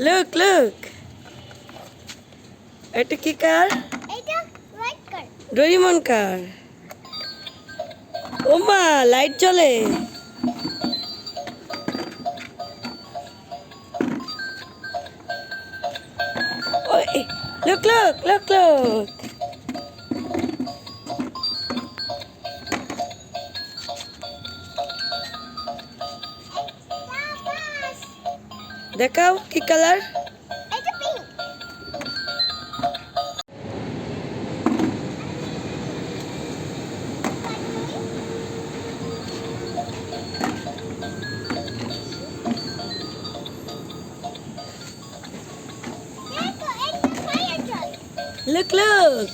Look, look. এটা কি কার? এটা লাইট কার। ডোরিমন কার। ওমা লাইট জ্বলে। ওই look, look, look, look. দেখাও কি কালার? এটা পিঙ্ক। দেখো এটা ফায়ার ট্রাক। Look, look.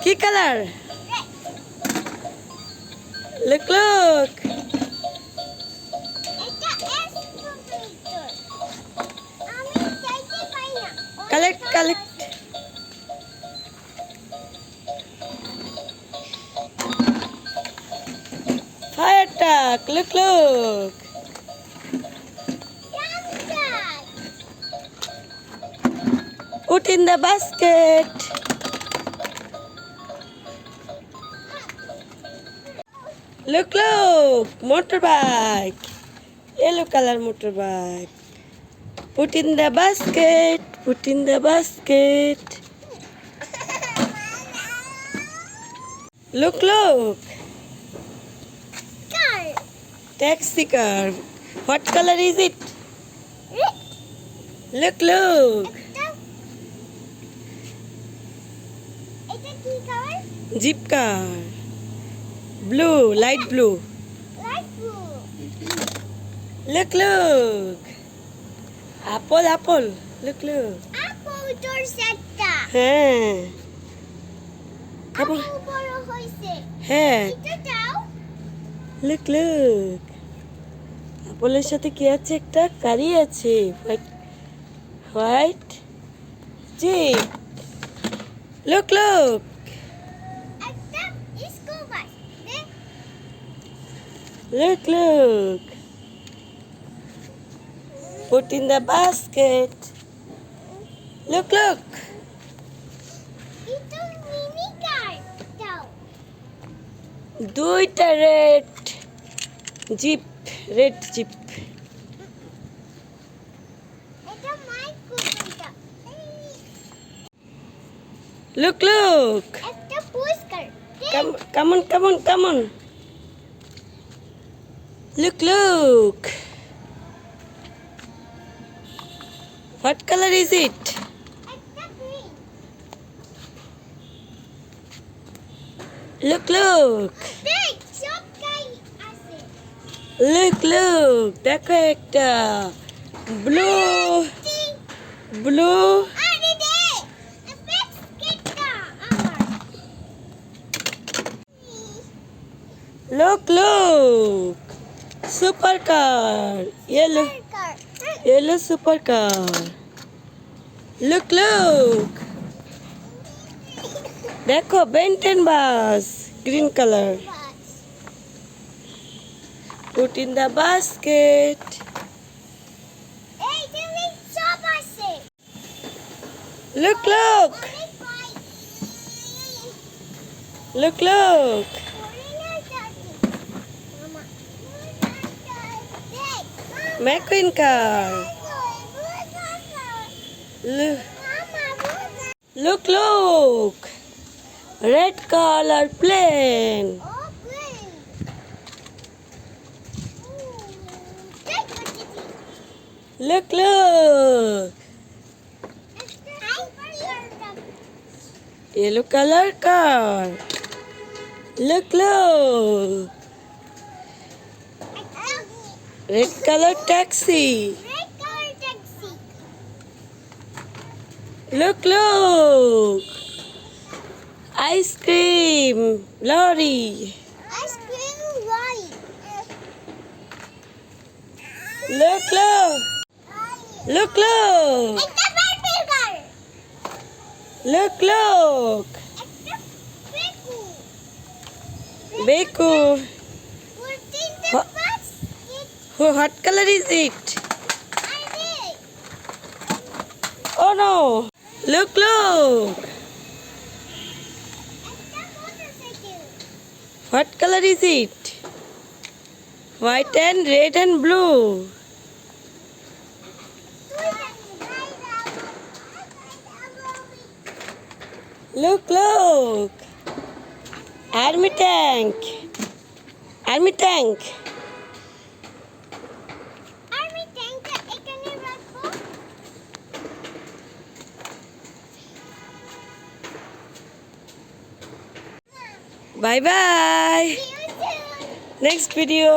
কি কালার? Look, look. এটা এক্সকাভেটর। আমি চাইতে পাই না। Collect, collect. Fire truck. Look, look. Put in the basket. Look, look. Motorbike. Yellow color motorbike. Put in the basket. Put in the basket. Look, look. Car. Taxi car. What color is it? Red. Look, look. এটা কি colour? Jeep car. Blue, light blue. Light blue. Look, look. Apple, apple. Look, look. Apple জোরস একটা। হ্যাঁ apple apple বড় হইছে। হ্যাঁ এটা দাও। লুক লুক আপেলের সাথে কি আছে একটা কারি আছে হোয়াইট হোয়াইট জি লুক লুক একটা স্কুল বাস। দেখ look look put in the basket look look এটা মিনি কার দাও। দুইটা রেড জিপ রেড জিপ এটা মাইক্রোফোনটা। look look একটা পুরস্কার। come on come on come on look look what color is it একটা গ্রিন। look look দেখ সব কাই আছে। look look দেখো একটা blue blue আরে দে বাস্কেটটা আমার। look look super car yellow কার। yellow super car look look দেখো Ben10 bus green color put in the basket এই তুমি সব আছে। look look অনেক পাই। look look মামা দেখ McQueen car look look look red color plane look look yellow color car look look red color taxi look look ice cream lorry look look look look look look Beko what color is it no. Look. It's a motorcycle. What color is it? White and red and blue. Look. Army tank. Army tank এখানে রাখবো। Bye bye. See you soon. Next video.